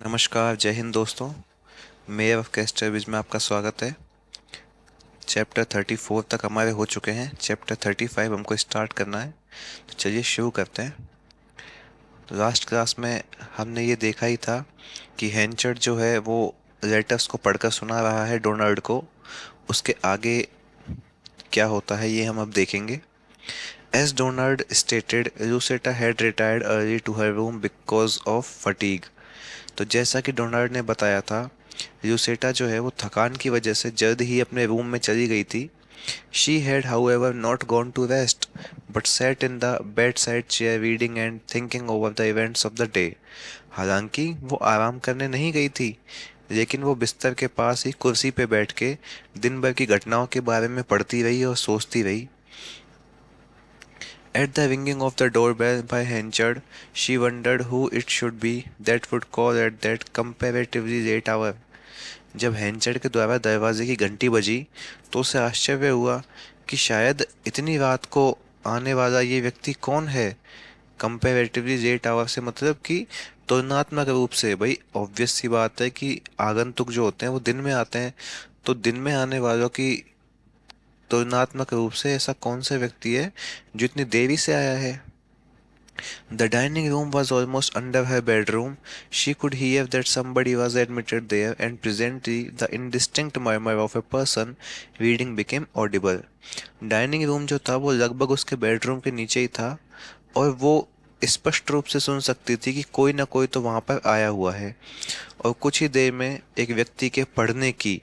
नमस्कार, जय हिंद दोस्तों। मेयर ऑफ कैस्टरविज में आपका स्वागत है। चैप्टर 34 तक हमारे हो चुके हैं। चैप्टर 35 हमको स्टार्ट करना है, तो चलिए शुरू करते हैं। तो लास्ट क्लास में हमने ये देखा ही था कि हैंचर्ड जो है वो लेटर्स को पढ़कर सुना रहा है डोनाल्ड को। उसके आगे क्या होता है ये हम अब देखेंगे। As Donald stated, Lucetta had retired early to her room because of fatigue. तो जैसा कि डोनाल्ड ने बताया था, ल्यूसेटा जो है वो थकान की वजह से जल्द ही अपने रूम में चली गई थी। She had, however, not gone to rest, but sat in the bedside chair reading and thinking over the events of the day. हालांकि वो आराम करने नहीं गई थी, लेकिन वो बिस्तर के पास ही कुर्सी पे बैठ के दिन भर की घटनाओं के बारे में पढ़ती रही और सोचती रही। At the ringing of the doorbell by Henchard, she wondered who it should be that would call at that comparatively late hour. जब हैंचर्ड के द्वारा दरवाजे की घंटी बजी तो उसे आश्चर्य हुआ कि शायद इतनी रात को आने वाला ये व्यक्ति कौन है। कंपेरेटिवली लेट आवर से मतलब कि तुलनात्मक रूप से, भाई ऑब्वियस सी बात है कि आगंतुक जो होते हैं वो दिन में आते हैं, तो दिन में आने वालों की तुलनात्मक रूप से ऐसा कौन सा व्यक्ति है जो इतनी देरी से आया है। The dining room was almost under her bedroom. She could hear that somebody was admitted there, and presently the indistinct murmur of a person reading became audible. Dining room जो था वो लगभग उसके बेडरूम के नीचे ही था, और वो स्पष्ट रूप से सुन सकती थी कि कोई ना कोई तो वहां पर आया हुआ है। और कुछ ही देर में एक व्यक्ति के पढ़ने की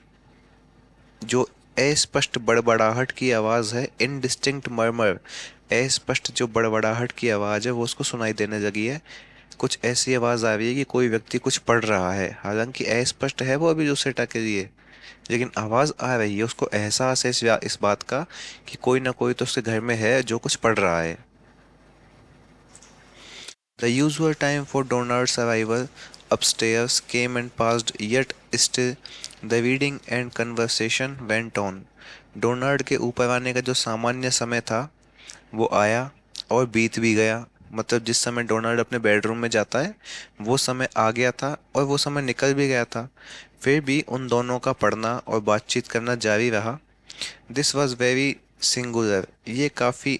जो अस्पष्ट बड़बड़ाहट की आवाज़ है, इनडिस्टिंक्ट मर्मर, अस्पष्ट जो बड़बड़ाहट की आवाज़ है वो उसको सुनाई देने लगी है। कुछ ऐसी आवाज़ आ रही है कि कोई व्यक्ति कुछ पढ़ रहा है, हालांकि अस्पष्ट है वो अभी दूसरे टके लिए, लेकिन आवाज़ आ रही है। उसको एहसास है इस बात का कि कोई ना कोई तो उसके घर में है जो कुछ पढ़ रहा है। The usual time for Donald's arrival upstairs came and passed, yet still the reading and conversation went on. Donald के ऊपर आने का जो सामान्य समय था वो आया और बीत भी गया। मतलब जिस समय डोनाल्ड अपने बेडरूम में जाता है वो समय आ गया था और वो समय निकल भी गया था, फिर भी उन दोनों का पढ़ना और बातचीत करना जारी रहा। दिस वॉज वेरी सिंगुलर, ये काफ़ी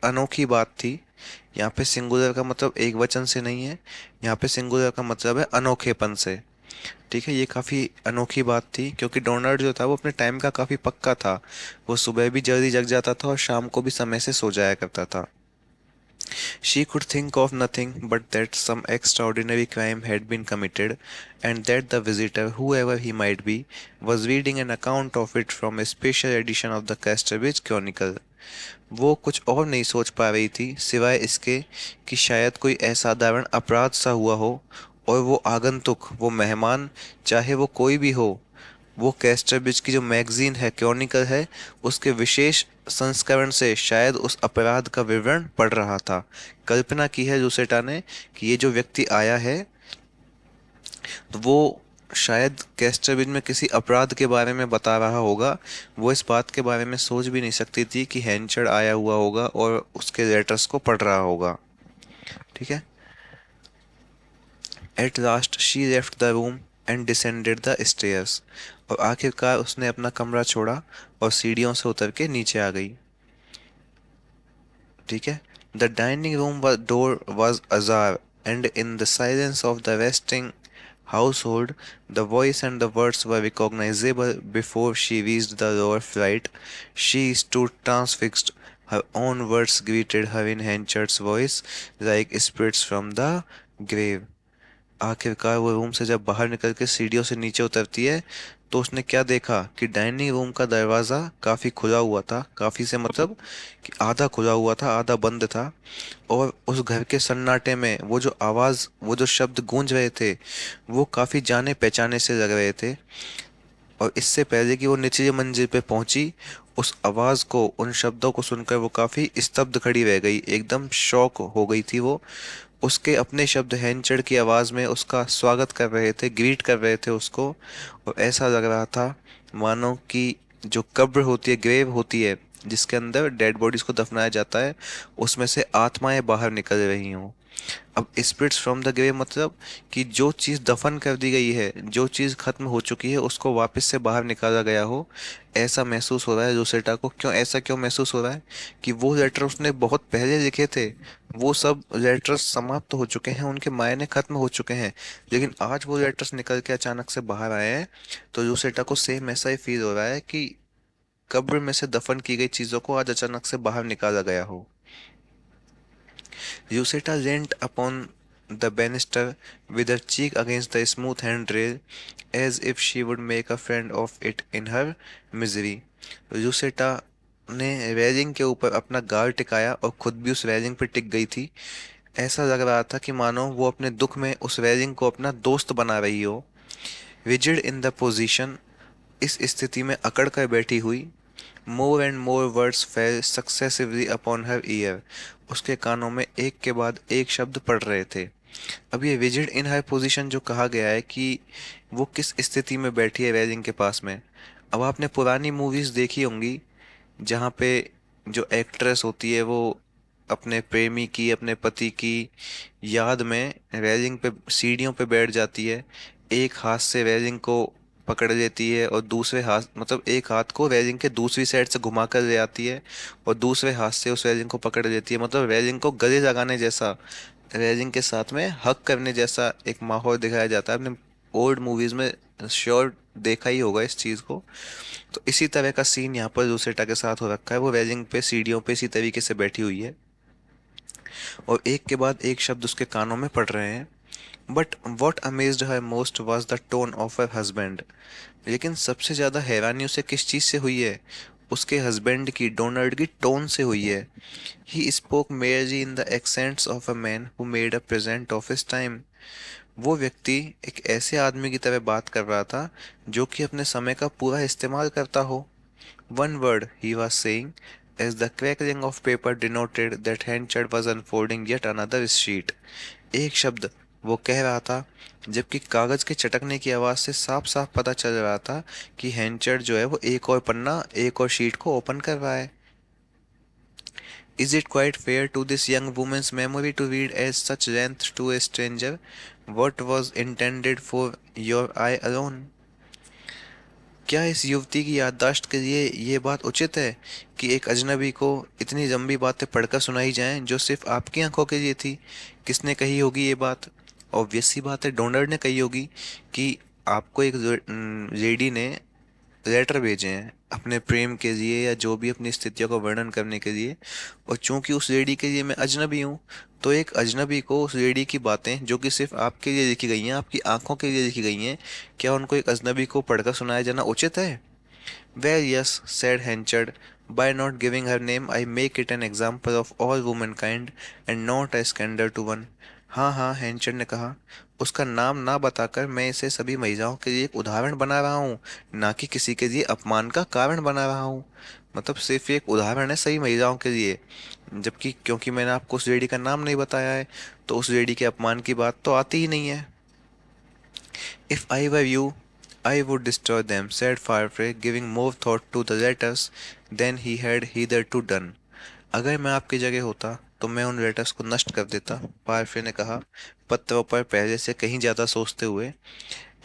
अनोखी बात थी। यहाँ पे सिंगुलर का मतलब एक वचन से नहीं है, यहाँ पे सिंगुलर का मतलब है अनोखेपन से। ठीक है, ये काफ़ी अनोखी बात थी क्योंकि डोनाल्ड जो था वो अपने टाइम का काफ़ी पक्का था। वो सुबह भी जल्दी जग जाता था और शाम को भी समय से सो जाया करता था। She could think of nothing but that some extraordinary crime had been committed, and that the visitor, whoever he might be, was reading an account of it from a special edition of the Casterbridge Chronicle. वो कुछ और नहीं सोच पा रही थी सिवाय इसके कि शायद कोई असाधारण अपराध सा हुआ हो, और वो आगंतुक, वो मेहमान, चाहे वो कोई भी हो, वो कैस्टरब्रिज की जो मैगजीन है, क्रॉनिकल है, उसके विशेष संस्करण से शायद उस अपराध का विवरण पढ़ रहा था। कल्पना की है लुसेटा ने कि ये जो व्यक्ति आया है तो वो शायद कैस्टरब्रिज में किसी अपराध के बारे में बता रहा होगा। वो इस बात के बारे में सोच भी नहीं सकती थी कि हैंचर्ड आया हुआ होगा और उसके लेटर्स को पढ़ रहा होगा। ठीक है। At last she left the room and descended the stairs. और आखिरकार उसने अपना कमरा छोड़ा और सीढ़ियों से उतर के नीचे आ गई। ठीक है। The dining room door was ajar, and in the silence of the resting household, the voice and the words were recognizable before she reached the lower flight. She stood transfixed. Her own words greeted her in Henchard's voice like spirits from the grave. आखिरकार वो room से जब बाहर निकल के सीढ़ियों से नीचे उतरती है तो उसने क्या देखा कि डाइनिंग रूम का दरवाज़ा काफ़ी खुला हुआ था। काफ़ी से मतलब कि आधा खुला हुआ था, आधा बंद था। और उस घर के सन्नाटे में वो जो आवाज़, वो जो शब्द गूंज रहे थे वो काफ़ी जाने पहचाने से लग रहे थे। और इससे पहले कि वो निचली मंजिल पे पहुंची, उस आवाज़ को, उन शब्दों को सुनकर वो काफ़ी स्तब्ध खड़ी रह गई, एकदम शॉक हो गई थी वो। उसके अपने शब्द हैंचड़ की आवाज़ में उसका स्वागत कर रहे थे, ग्रीट कर रहे थे उसको। और ऐसा लग रहा था मानो कि जो कब्र होती है, ग्रेव होती है, जिसके अंदर डेड बॉडीज को दफनाया जाता है, उसमें से आत्माएं बाहर निकल रही हों। अब स्पिरिट्स फ्रॉम द ग्रेव मतलब कि जो चीज़ दफन कर दी गई है, जो चीज़ खत्म हो चुकी है, उसको वापस से बाहर निकाला गया हो, ऐसा महसूस हो रहा है जोसेटा को। क्यों ऐसा क्यों महसूस हो रहा है? कि वो लेटर उसने बहुत पहले लिखे थे, वो सब लेटर्स समाप्त हो चुके हैं, उनके मायने खत्म हो चुके हैं, लेकिन आज वो लेटर्स निकल के अचानक से बाहर आए हैं। तो जोसेटा को सेम ऐसा ही फील हो रहा है कि कब्र में से दफन की गई चीज़ों को आज अचानक से बाहर निकाला गया हो। Lucetta leant upon the banister with her cheek against the smooth handrail, as if she would make a friend of it in her misery. Lucetta ने रेलिंग के ऊपर अपना गाल टिकाया और खुद भी उस रेलिंग पर टिक गई थी। ऐसा लग रहा था कि मानो वो अपने दुख में उस रेलिंग को अपना दोस्त बना रही हो। रिजिड इन द पोजीशन, इस स्थिति में अकड़ कर बैठी हुई। More and more words fail successively upon her year, उसके कानों में एक के बाद एक शब्द पड़ रहे थे। अब ये विजिड इन हर पोजीशन जो कहा गया है कि वो किस स्थिति में बैठी है रेलिंग के पास में। अब आपने पुरानी मूवीज देखी होंगी जहाँ पे जो एक्ट्रेस होती है वो अपने प्रेमी की, अपने पति की याद में रेलिंग पे सीढ़ियों पे बैठ जाती है, एक हाथ से रेलिंग को पकड़ लेती है और दूसरे हाथ मतलब एक हाथ को रेलिंग के दूसरी साइड से घुमा कर ले आती है और दूसरे हाथ से उस रेलिंग को पकड़ लेती है, मतलब रेलिंग को गले लगाने जैसा, रेलिंग के साथ में हक करने जैसा एक माहौल दिखाया जाता है। आपने ओल्ड मूवीज में श्योर देखा ही होगा इस चीज को। तो इसी तरह का सीन यहाँ पर लूसेटा के साथ हो रखा है, वो रेलिंग पे सीढ़ियों पे इसी तरीके से बैठी हुई है और एक के बाद एक शब्द उसके कानों में पड़ रहे हैं। But what amazed her most was the tone of her husband, लेकिन सबसे ज्यादा हैरानी उसे किस चीज से हुई है? उसके हस्बैंड की, डोनाल्ड की टोन से हुई है। He spoke merely in the accents of a man who made a present of his time. वो व्यक्ति एक ऐसे आदमी की तरह बात कर रहा था जो कि अपने समय का पूरा इस्तेमाल करता हो। One word he was saying, as the crackling of paper denoted that Henchard was unfolding yet another sheet. एक शब्द वो कह रहा था, जबकि कागज के चटकने की आवाज से साफ साफ पता चल रहा था कि हैंचर्ड जो है वो एक और पन्ना, एक और शीट को ओपन कर रहा है। Is it quite fair to this young woman's memory to read as such length to a stranger what was intended for your eye alone? क्या इस युवती की याददाश्त के लिए ये बात उचित है कि एक अजनबी को इतनी लंबी बातें पढ़कर सुनाई जाएं जो सिर्फ आपकी आंखों के लिए थी? किसने कही होगी ये बात? ऑब्वियस सी बात है, डोनर ने कही होगी कि आपको एक लेडी ने लेटर भेजे हैं अपने प्रेम के लिए या जो भी अपनी स्थितियों का वर्णन करने के लिए, और चूंकि उस लेडी के लिए मैं अजनबी हूँ, तो एक अजनबी को उस लेडी की बातें जो कि सिर्फ आपके लिए लिखी गई हैं, आपकी आंखों के लिए लिखी गई हैं, क्या उनको एक अजनबी को पढ़कर सुनाया जाना उचित है? Well, yes, said Henchard. By not giving her name, I make it an example of all womankind and not a scandal to one. हाँ हाँ, हैंचर्ड ने कहा, उसका नाम ना बताकर मैं इसे सभी महिलाओं के लिए एक उदाहरण बना रहा हूँ, ना कि किसी के लिए अपमान का कारण बना रहा हूँ। मतलब सिर्फ एक उदाहरण है सही महिलाओं के लिए, जबकि क्योंकि मैंने आपको उस लेडी का नाम नहीं बताया है तो उस लेडी के अपमान की बात तो आती ही नहीं है। If I were you, I would destroy them, said Firefly, giving more thought to the letters than he had hitherto done. अगर मैं आपकी जगह होता तो मैं उन लेटर्स को नष्ट कर देता, फायरफ्ले ने कहा, पत्रों पर पहले से कहीं ज्यादा सोचते हुए।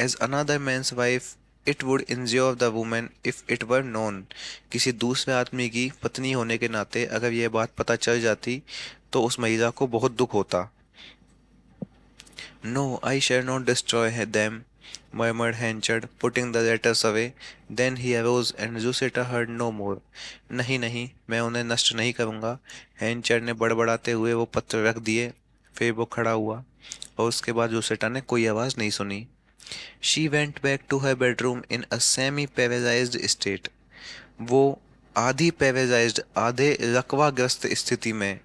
As another man's wife, it would injure the woman if it were known. किसी दूसरे आदमी की पत्नी होने के नाते अगर यह बात पता चल जाती तो उस महिला को बहुत दुख होता। No, I shall not destroy them, murmured Henchard, putting the letters away. Then he arose and Lucetta heard no more. नहीं नहीं, मैं उन्हें नष्ट नहीं करूंगा। हैंचर्ड ने बड़बड़ाते हुए वो पत्र रख दिए। फिर वो खड़ा हुआ और उसके बाद लूसेटा ने कोई आवाज नहीं सुनी। She went back to her bedroom in a semi-paralyzed state. वो आधी पैरालाइज्ड, आधे लकवाग्रस्त स्थिति में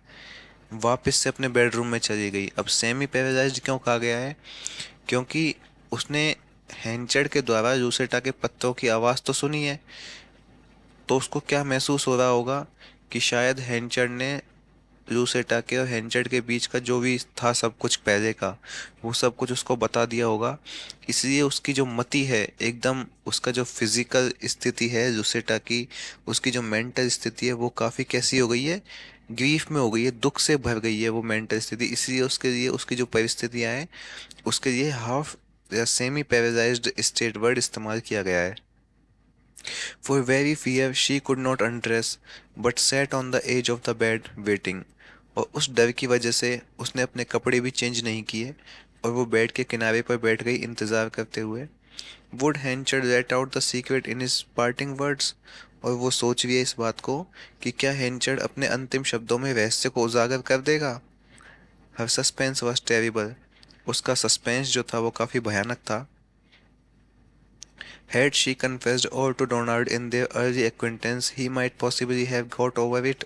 वापस से अपने बेडरूम में चली गई। अब सेमी पैरालाइज्ड क्यों कहा गया है? क्योंकि उसने हैंचर्ड के द्वारा लूसेटा के पत्तों की आवाज़ तो सुनी है, तो उसको क्या महसूस हो रहा होगा कि शायद हैंचर्ड ने लूसेटा के और हैंचर्ड के बीच का जो भी था सब कुछ पहले का, वो सब कुछ उसको बता दिया होगा। इसलिए उसकी जो मति है एकदम, उसका जो फिजिकल स्थिति है लूसेटा की, उसकी जो मेंटल स्थिति है वो काफ़ी कैसी हो गई है, ग्रीफ में हो गई है, दुख से भर गई है वो मेंटल स्थिति, इसलिए उसके लिए उसकी जो परिस्थितियां हैं उसके लिए हाफ या सेमी पैरालाइज्ड स्टेट वर्ड इस्तेमाल किया गया है। For very fear she could not undress but sat on the edge of the bed waiting. और उस डर की वजह से उसने अपने कपड़े भी चेंज नहीं किए और वो बेड के किनारे पर बैठ गई इंतजार करते हुए। Would Henchard let out the secret in his parting words. और वो सोच रही है इस बात को कि क्या हैंचर अपने अंतिम शब्दों में रहस्य को उजागर कर देगा। हर सस्पेंस वॉज टेरिबल। उसका सस्पेंस जो था वो काफी भयानक था। Had she confessed all to Donald in their early acquaintance, he might possibly have got over it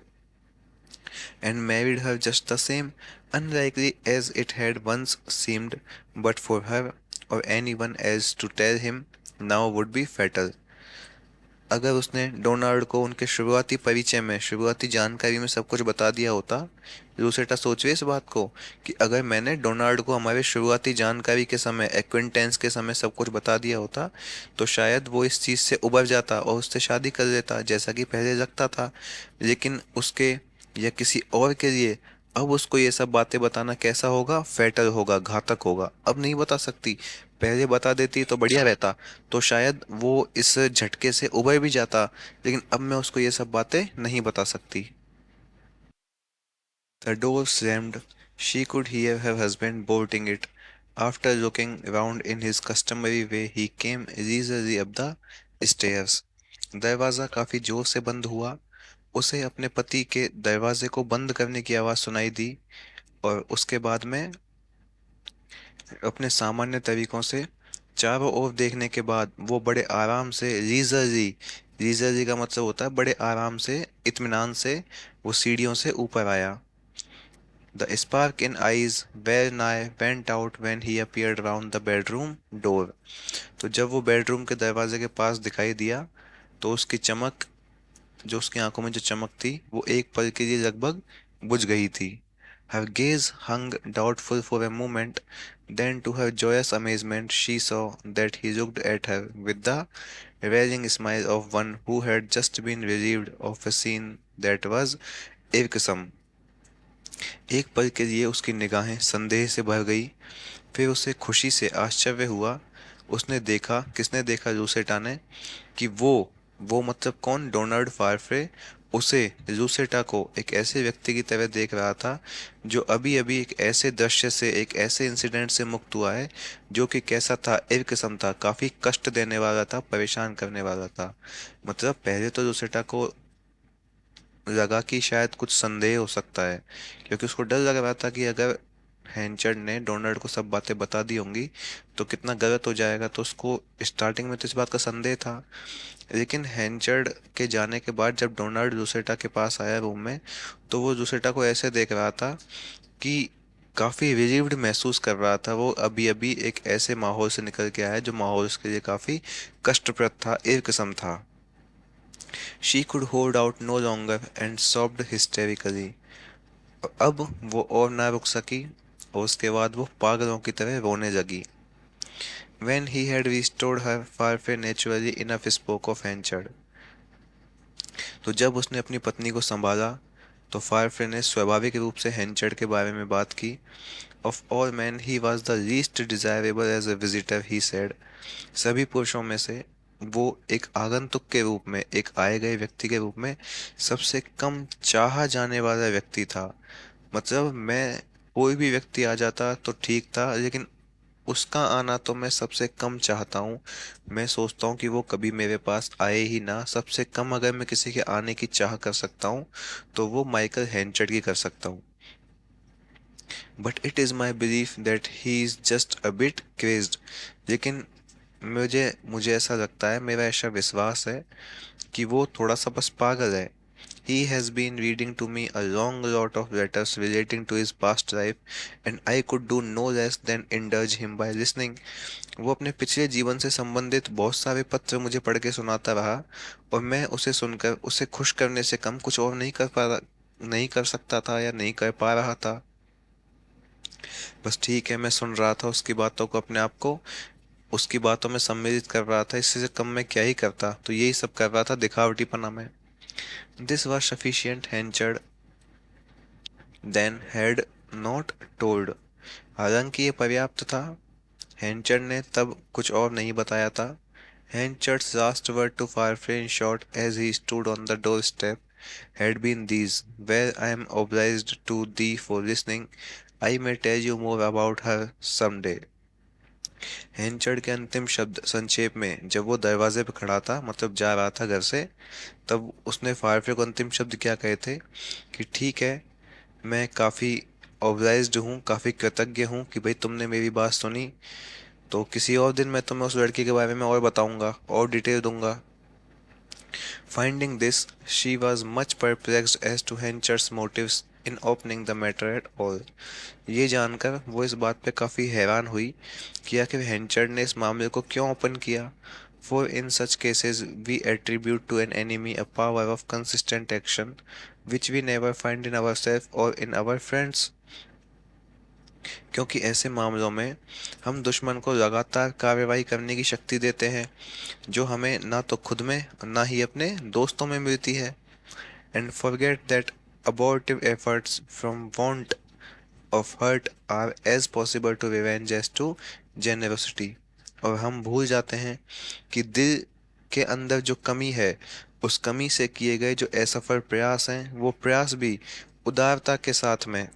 and married her just the same, unlikely as it had once seemed, but for her or anyone else to tell him now would be fatal. अगर उसने Donald को उनके शुरुआती परिचय में, शुरुआती जानकारी में सब कुछ बता दिया होता। लूसेटा सोच रहे इस बात को कि अगर मैंने डोनाल्ड को हमारे शुरुआती जानकारी के समय, एक्विंटेंस के समय सब कुछ बता दिया होता तो शायद वो इस चीज़ से उबर जाता और उससे शादी कर लेता जैसा कि पहले लगता था। लेकिन उसके या किसी और के लिए अब उसको ये सब बातें बताना कैसा होगा, फैटल होगा, घातक होगा। अब नहीं बता सकती, पहले बता देती तो बढ़िया रहता, तो शायद वो इस झटके से उबर भी जाता। लेकिन अब मैं उसको ये सब बातें नहीं बता सकती। The door slammed. She could hear her husband bolting it. After looking round in his customary way, he came leisurely up the stairs. दरवाजा काफी जोर से बंद हुआ। उसे अपने पति के दरवाजे को बंद करने की आवाज सुनाई दी और उसके बाद में अपने सामान्य तरीकों से चारों ओर देखने के बाद वो बड़े आराम से लीजरली, लीजरली का मतलब होता है बड़े आराम से, इत्मीनान से वो सीढ़ियों से ऊपर आया। The spark in eyes well nigh went out when he appeared round the bedroom door. तो जब वो बेडरूम के दरवाजे के पास दिखाई दिया तो उसकी चमक, जो उसकी आंखों में जो चमक थी वो एक पल के लिए लगभग बुझ गई थी। Her gaze hung doubtful for a moment, then to her joyous amazement she saw that he looked at her with the rallying smile of one who had just been relieved of a scene that was irksome. एक पल के लिए उसकी निगाहें संदेह से भर गई, फिर उसे खुशी से आश्चर्य हुआ। उसने देखा, किसने देखा, लूसेटा ने, कि वो मतलब कौन, डोनाल्ड फारफ्रे उसे, लूसेटा को एक ऐसे व्यक्ति की तरह देख रहा था जो अभी अभी एक ऐसे दृश्य से, एक ऐसे इंसिडेंट से मुक्त हुआ है जो कि कैसा था, एक किस्म था, काफी कष्ट देने वाला था, परेशान करने वाला था। मतलब पहले तो लूसेटा को लगा कि शायद कुछ संदेह हो सकता है, क्योंकि उसको डर लग रहा था कि अगर हैंचर्ड ने डोनाल्ड को सब बातें बता दी होंगी तो कितना गलत हो जाएगा। तो उसको स्टार्टिंग में तो इस बात का संदेह था। लेकिन हैंचर्ड के जाने के बाद जब डोनाल्ड लूसेटा के पास आया रूम में, तो वो लूसेटा को ऐसे देख रहा था कि काफी रिलीव्ड महसूस कर रहा था। वो अभी अभी एक ऐसे माहौल से निकल के आया जो माहौल उसके लिए काफी कष्टप्रद था, एक किस्म था। She could hold out no longer and sobbed hysterically. अब वो और ना रुक सकी और उसके बाद वो पागलों की तरह रोने लगी। When he had restored her, Farfay naturally enough spoke of Henchard. तो जब उसने अपनी पत्नी को संभाला तो फारफ्रे ने स्वाभाविक रूप से हेंचर्ड के बारे में बात की। Of all men he was the least desirable as a visitor, he said. सभी पुरुषों में से वो एक आगंतुक के रूप में, एक आए गए व्यक्ति के रूप में सबसे कम चाहा जाने वाला व्यक्ति था। मतलब मैं, कोई भी व्यक्ति आ जाता तो ठीक था, लेकिन उसका आना तो मैं सबसे कम चाहता हूँ। मैं सोचता हूँ कि वो कभी मेरे पास आए ही ना। सबसे कम अगर मैं किसी के आने की चाह कर सकता हूँ तो वो माइकल हैंचर्ड की कर सकता हूँ। But it is my belief that he is just a bit crazed. लेकिन मुझे मुझे ऐसा लगता है, मेरा ऐसा विश्वास है कि वो थोड़ा सा बस पागल है। He has been reading to me a long lot of letters relating to his past life, and I could do no less than indulge him by listening. वो अपने पिछले जीवन से संबंधित बहुत सारे पत्र मुझे पढ़ के सुनाता रहा और मैं उसे सुनकर उसे खुश करने से कम कुछ और नहीं कर सकता था या नहीं कर पा रहा था। बस ठीक है, मैं सुन रहा था उसकी बातों को, अपने आप को उसकी बातों में सम्मिलित कर रहा था। इससे कम मैं क्या ही करता, तो यही सब कर रहा था दिखावटीपना में। This was sufficient Henchard. then had not told. हालांकि ये पर्याप्त था, हैंचर ने तब कुछ और नहीं बताया था. Henchard's last word to Farfrae in short as he stood on the doorstep had been these: "Well, I am obliged to thee for listening. I may tell you more about her some day." हेंचर्ड के अंतिम शब्द संक्षेप में जब वो दरवाजे पे खड़ा था, मतलब जा रहा था घर से, तब उसने फायरफ्रे को अंतिम शब्द क्या कहे थे कि ठीक है, मैं काफ़ी ऑब्लाइज्ड हूँ, काफ़ी कृतज्ञ हूँ कि भाई तुमने मेरी बात सुनी, तो किसी और दिन मैं तुम्हें उस लड़की के बारे में और बताऊंगा और डिटेल दूंगा. Finding this, she was much perplexed as to Hencher's motives in opening the matter at all. ये जानकर वो इस बात पे काफ़ी हैरान हुई कि आखिर हेंचर ने इस मामले को क्यों ओपन किया. For in such cases we attribute to an enemy a power of consistent action which we never find in ourselves or in our friends. क्योंकि ऐसे मामलों में हम दुश्मन को लगातार कार्रवाई करने की शक्ति देते हैं जो हमें ना तो खुद में ना ही अपने दोस्तों में मिलती है. And forget that abortive efforts from want of hurt are as possible to revenge as to generosity. और हम भूल जाते हैं कि दिल के अंदर जो कमी है, उस कमी से किए गए जो असफल प्रयास हैं, वो प्रयास भी उदारता के साथ में,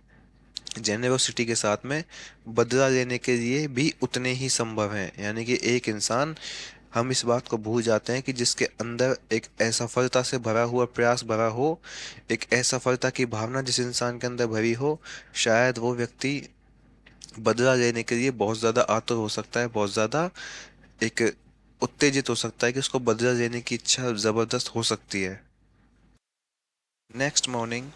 जेनेरोसिटी के साथ में बदला लेने के लिए भी उतने ही संभव हैं. यानी कि एक इंसान, हम इस बात को भूल जाते हैं कि जिसके अंदर एक असफलता से भरा हुआ प्रयास भरा हो, एक असफलता की भावना जिस इंसान के अंदर भरी हो, शायद वो व्यक्ति बदला लेने के लिए बहुत ज़्यादा आतुर हो सकता है, बहुत ज़्यादा एक उत्तेजित हो सकता है कि उसको बदला लेने की इच्छा ज़बरदस्त हो सकती है. Next morning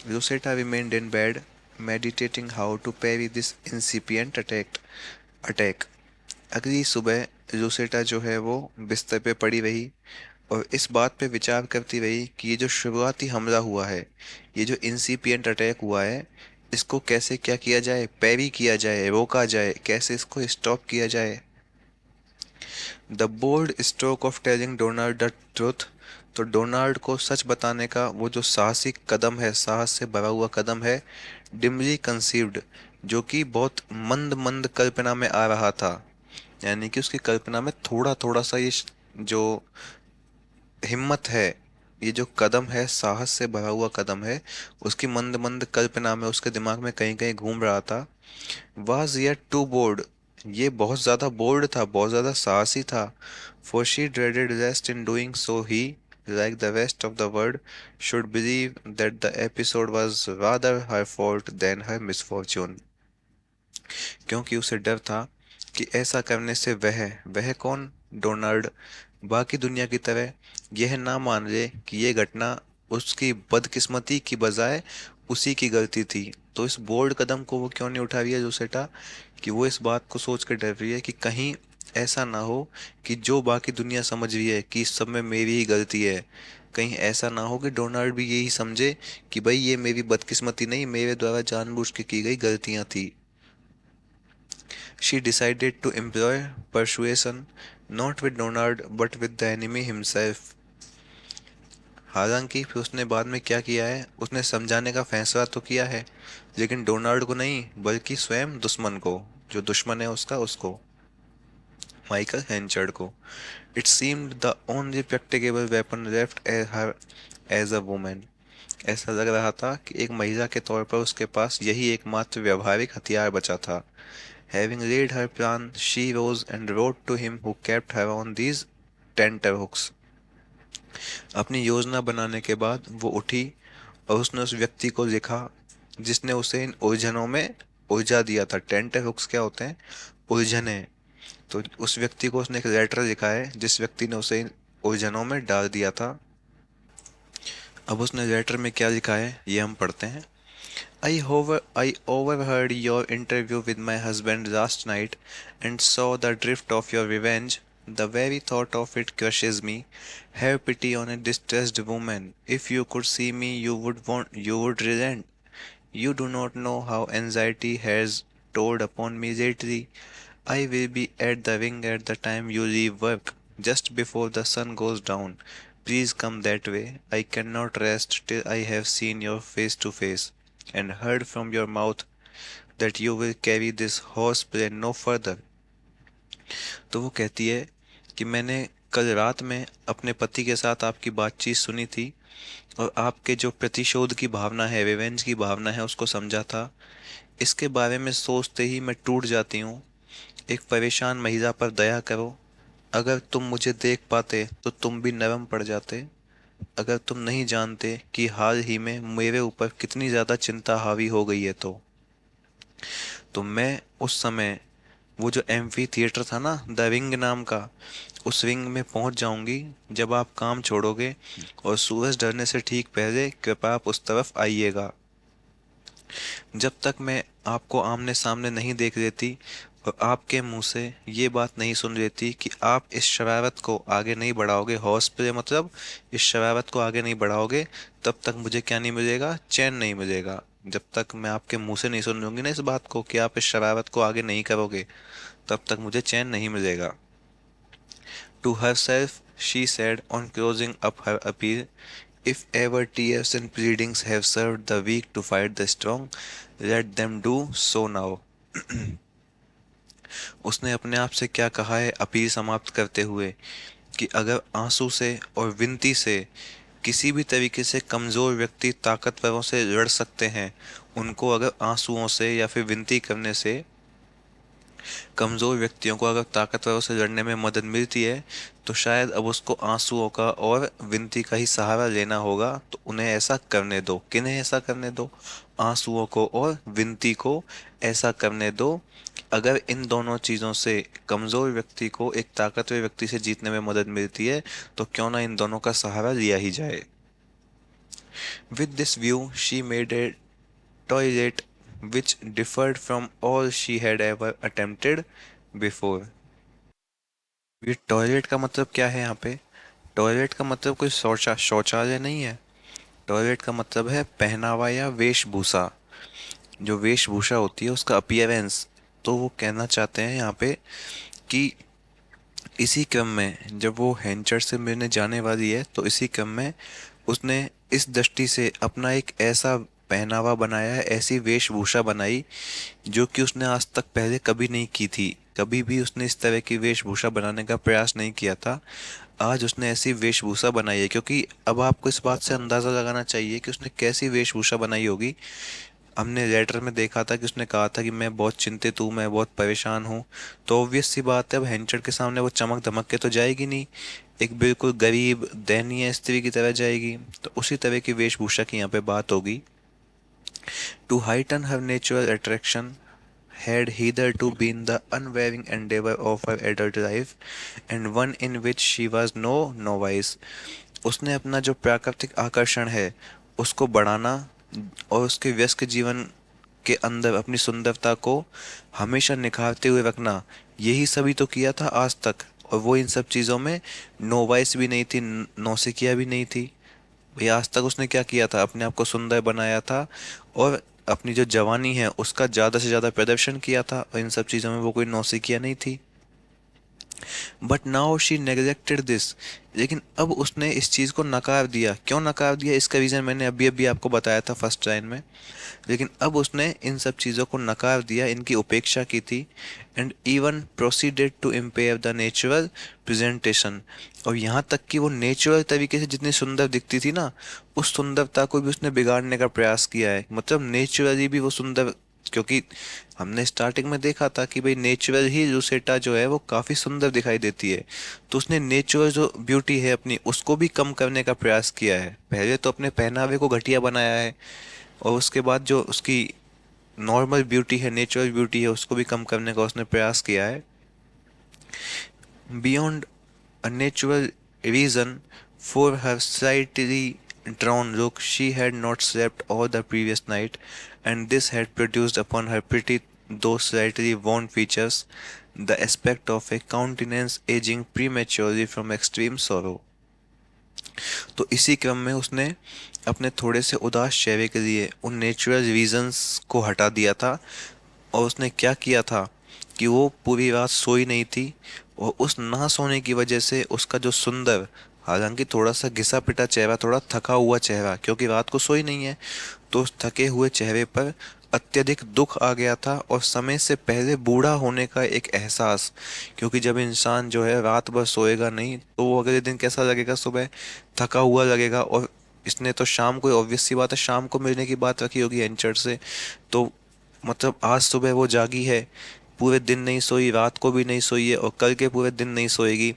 Lucetta remained in bed, meditating how to parry this incipient attack. अगली सुबह लूसेटा जो है वो बिस्तर पे पड़ी रही और इस बात पे विचार करती रही कि ये जो शुरुआती हमला हुआ है, ये जो इंसिपिएंट अटैक हुआ है, इसको कैसे क्या किया जाए, पैरी किया जाए, रोका जाए, कैसे इसको स्टॉप किया जाए. The bold stroke of telling Donald the truth. तो डोनाल्ड को सच बताने का वो जो साहसिक कदम है, साहस से भरा हुआ कदम है, डिमली कंसीव्ड, जो कि बहुत मंद मंद कल्पना में आ रहा था. यानी कि उसकी कल्पना में थोड़ा थोड़ा सा ये जो हिम्मत है, ये जो कदम है, साहस से भरा हुआ कदम है, उसकी मंद मंद कल्पना में उसके दिमाग में कहीं कहीं घूम रहा था. वाज yet टू बोल्ड, ये बहुत ज्यादा बोल्ड था, बहुत ज्यादा साहसी था. For she dreaded lest in doing so he, like the rest of the world, should believe that the episode was rather her fault than her misfortune. क्योंकि उसे डर था कि ऐसा करने से वह कौन, डोनाल्ड, बाकी दुनिया की तरह यह ना मान ले कि यह घटना उसकी बदकिस्मती की बजाय उसी की गलती थी. तो इस बोल्ड कदम को वो क्यों नहीं उठा रही है जोसेटा, कि वो इस बात को सोच कर डर रही है कि कहीं ऐसा ना हो कि जो बाकी दुनिया समझ रही है कि इस सब में मेरी ही गलती है, कहीं ऐसा ना हो कि डोनाल्ड भी यही समझे कि भाई ये मेरी बदकिस्मती नहीं, मेरे द्वारा जानबूझ के की गई गलतियां थी. She decided to employ persuasion, not with Donald but with the enemy himself. हालांकि फिर उसने बाद में क्या किया है, उसने समझाने का फैसला तो किया है, लेकिन डोनाल्ड को नहीं बल्कि स्वयं दुश्मन को, जो दुश्मन है उसका, उसको, माइकल हेंचर्ड को. It seemed the only practicable weapon left her as a woman. ऐसा लग रहा था कि एक महिला के तौर पर उसके पास यही एकमात्र व्यवहारिक हथियार बचा था. Having laid her plan, she rose and wrote to him who kept her on these tenterhooks. अपनी योजना बनाने के बाद वो उठी और उसने उस व्यक्ति को लिखा जिसने उसे इन उलझनों में उलझा दिया था. टेंटर हुक्स क्या होते हैं, उलझने. तो उस व्यक्ति को उसने एक लेटर लिखा है जिस व्यक्ति ने उसे इन उलझनों में डाल दिया था. अब उसने लेटर में क्या लिखा है ये हम पढ़ते हैं. I overheard your interview with my husband last night and saw the drift of your revenge. The very thought of it crushes me. Have pity on a distressed woman. If you could see me, you would relent. You do not know how anxiety has told upon me lately. I will be at the wing at the time you leave work, just before the sun goes down. Please come that way. I cannot rest till I have seen your face to face. and heard from your mouth that you will carry this horseplay no further. तो वो कहती है कि मैंने कल रात में अपने पति के साथ आपकी बातचीत सुनी थी और आपके जो प्रतिशोध की भावना है, रिवेंज की भावना है, उसको समझा था। इसके बारे में सोचते ही मैं टूट जाती हूँ। एक परेशान महिला पर दया करो। अगर तुम मुझे देख पाते तो तुम भी नरम पड़ जाते। अगर तुम नहीं जानते कि हाल ही में मेरे ऊपर कितनी ज्यादा चिंता हावी हो गई है, तो मैं उस समय वो जो एम्फी थिएटर था ना, द विंग नाम का, उस विंग में पहुंच जाऊंगी जब आप काम छोड़ोगे, और सूरज ढलने से ठीक पहले कृपया आप उस तरफ आइएगा। जब तक मैं आपको आमने सामने नहीं देख लेती और आपके मुंह से ये बात नहीं सुन लेती कि आप इस शरारत को आगे नहीं बढ़ाओगे, हॉर्स प्ले मतलब इस शरारत को आगे नहीं बढ़ाओगे, तब तक मुझे क्या नहीं मिलेगा? चैन नहीं मिलेगा। जब तक मैं आपके मुंह से नहीं सुन लूंगी ना इस बात को कि आप इस शरारत को आगे नहीं करोगे, तब तक मुझे चैन नहीं मिलेगा। To herself, she said on closing up her appeal, if ever tears and pleadings have served the weak to fight the strong, let them do so now. उसने अपने आप से क्या कहा है अपील समाप्त करते हुए, कि अगर आंसू से और विनती से किसी भी तरीके से कमजोर व्यक्ति ताकतवरों से लड़ सकते हैं, उनको अगर आंसुओं से या फिर विनती करने से कमजोर व्यक्तियों को अगर ताकतवरों से लड़ने में मदद मिलती है, तो शायद अब उसको आंसुओं का और विनती का ही सहारा लेना होगा। तो उन्हें ऐसा करने दो। किन्हें ऐसा करने दो? आंसुओं को और विनती को ऐसा करने दो। अगर इन दोनों चीजों से कमजोर व्यक्ति को एक ताकतवर व्यक्ति से जीतने में मदद मिलती है, तो क्यों ना इन दोनों का सहारा लिया ही जाए। With this view, she made a toilet which differed from all she had ever attempted before. ये टॉयलेट का मतलब क्या है यहाँ पे? टॉयलेट का मतलब कोई शौचालय नहीं है। टॉयलेट का मतलब है पहनावा या वेशभूषा। जो वेशभूषा होती है उसका अपीयरेंस। तो वो कहना चाहते हैं यहाँ पे कि इसी क्रम में जब वो हैंचर से मिलने जाने वाली है, तो इसी क्रम में उसने इस दृष्टि से अपना एक ऐसा पहनावा बनाया है, ऐसी वेशभूषा बनाई जो कि उसने आज तक पहले कभी नहीं की थी। कभी भी उसने इस तरह की वेशभूषा बनाने का प्रयास नहीं किया था। आज उसने ऐसी वेशभूषा बनाई है, क्योंकि अब आपको इस बात से अंदाजा लगाना चाहिए कि उसने कैसी वेशभूषा बनाई होगी। हमने लेटर में देखा था कि उसने कहा था कि मैं बहुत चिंतित हूँ, मैं बहुत परेशान हूँ। तो ऑब्वियस सी बात है, अब हैंचर के सामने वो चमक धमक के तो जाएगी नहीं, एक बिल्कुल गरीब दयनीय स्त्री की तरह जाएगी। तो उसी तरह की वेशभूषा की यहाँ पे बात होगी। To heighten her natural attraction had hitherto been the unwearying endeavor of her adult life, and one in which she was no novice. उसने अपना जो प्राकृतिक आकर्षण है उसको बढ़ाना और उसके व्यस्क जीवन के अंदर अपनी सुंदरता को हमेशा निखारते हुए रखना, यही सभी तो किया था आज तक। और वो इन सब चीज़ों में नोवाइस भी नहीं थी, नौसिखिया भी नहीं थी। भाई आज तक उसने क्या किया था? अपने आप को सुंदर बनाया था और अपनी जो जवानी है उसका ज्यादा से ज्यादा प्रदर्शन किया था, और इन सब चीजों में वो कोई नौसिखिया नहीं थी। But now she neglected this. लेकिन अब उसने इस चीज को नकार दिया। क्यों नकार दिया? इसका रीजन मैंने अभी अभी आपको बताया था फर्स्ट लाइन में। लेकिन अब उसने इन सब चीज़ों को नकार दिया, इनकी उपेक्षा की थी। And even proceeded to impair the natural presentation. और यहाँ तक कि वो नेचुरल तरीके से जितनी सुंदर दिखती थी ना, उस सुंदरता को भी उसने बिगाड़ने का प्रयास किया है। मतलब नेचुरली भी वो सुंदर, क्योंकि हमने स्टार्टिंग में देखा था कि भाई नेचुरल ही लूसेटा जो है वो काफी सुंदर दिखाई देती है। तो उसने नेचुरल जो ब्यूटी है अपनी उसको भी कम करने का प्रयास किया है। पहले तो अपने पहनावे को घटिया बनाया है, और उसके बाद जो उसकी नॉर्मल ब्यूटी है, नेचुरल ब्यूटी है, उसको भी कम करने का उसने प्रयास किया है। Beyond a natural reason for her slightly drawn look, she had not slept all the previous night, and this had produced upon her pretty though slightly worn features the aspect of a countenance aging prematurely from extreme sorrow. तो इसी क्रम में उसने अपने थोड़े से उदास चेहरे के लिए उन नेचुरल रीजंस को हटा दिया था। और उसने क्या किया था कि वो पूरी रात सोई नहीं थी, और उस ना सोने की वजह से उसका जो सुंदर, हालांकि थोड़ा सा घिसा पिटा चेहरा, थोड़ा थका हुआ चेहरा, क्योंकि रात को सोई नहीं है, तो उस थके हुए चेहरे पर अत्यधिक दुख आ गया था और समय से पहले बूढ़ा होने का एक एहसास। क्योंकि जब इंसान जो है रात भर सोएगा नहीं तो वो अगले दिन कैसा लगेगा, सुबह थका हुआ लगेगा। और इसने तो शाम को, ऑब्वियस सी बात है, शाम को मिलने की बात रखी होगी एंचर से। तो मतलब आज सुबह वो जागी है, पूरे दिन नहीं सोई, रात को भी नहीं सोई है और कल के पूरे दिन नहीं सोएगी।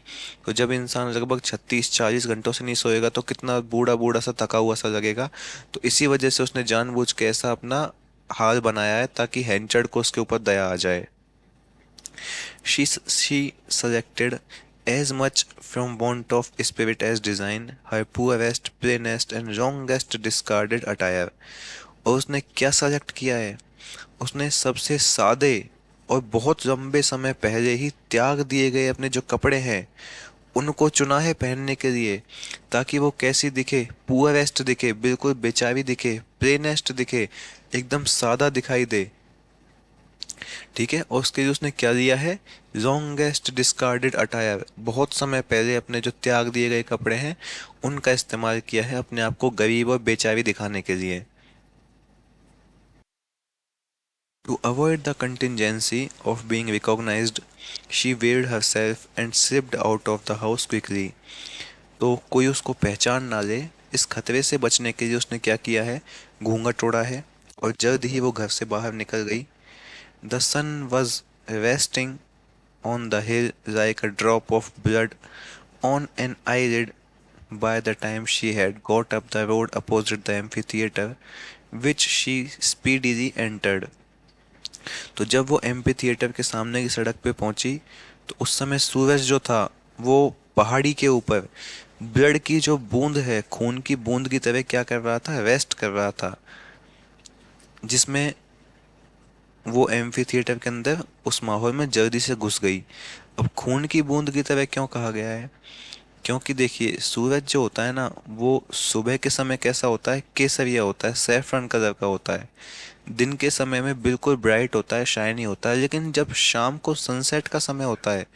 तो जब इंसान लगभग 36-40 घंटों से नहीं सोएगा तो कितना बूढ़ा बूढ़ा सा थका हुआ सा लगेगा। तो इसी वजह से उसने जानबूझ के ऐसा अपना हाल बनाया है ताकि हैंचर्ड को उसके ऊपर दया आ जाए। She selected as much from want of spirit as design, her poorest, plainest and wrongest discarded attire। और उसने क्या सेलेक्ट किया है? उसने सबसे सादे और बहुत लंबे समय पहले ही त्याग दिए गए अपने जो कपड़े हैं उनको चुना है पहनने के लिए, ताकि वो कैसी दिखे, पुअरेस्ट दिखे, बिल्कुल बेचारी दिखे, प्लेनेस्ट दिखे, एकदम सादा दिखाई दे। ठीक है, और उसके लिए उसने क्या लिया है? लॉन्गेस्ट डिस्कार्डेड अटायर, बहुत समय पहले अपने जो त्याग दिए गए कपड़े हैं उनका इस्तेमाल किया है अपने आप को गरीब और बेचारी दिखाने के लिए। To avoid the contingency of being recognized, she veiled herself and slipped out of the house quickly। तो कोई उसको पहचान ना ले, इस खतरे से बचने के लिए उसने क्या किया है? घूंघट ओढ़ा है और जल्द ही वो घर से बाहर निकल गई। The sun was resting on the hill like a drop of blood on an eyelid by the time she had got up the road opposite the amphitheater, which she speedily entered। तो जब वो amphi theatre के सामने की सड़क पे पहुंची तो उस समय सूरज जो था वो पहाड़ी के ऊपर ब्लड की जो बूंद है, खून की बूंद की तरह क्या कर रहा था? रेस्ट कर रहा था, जिसमें वो एम्फी थिएटर के अंदर उस माहौल में जल्दी से घुस गई। अब खून की बूंद की तरह क्यों कहा गया है? क्योंकि देखिए सूरज जो होता है ना वो सुबह के समय कैसा होता है? केसरिया होता है, सैफरन कलर का होता है। दिन के समय में बिल्कुल ब्राइट होता है, शाइनी होता है। लेकिन जब शाम को सनसेट का समय होता है,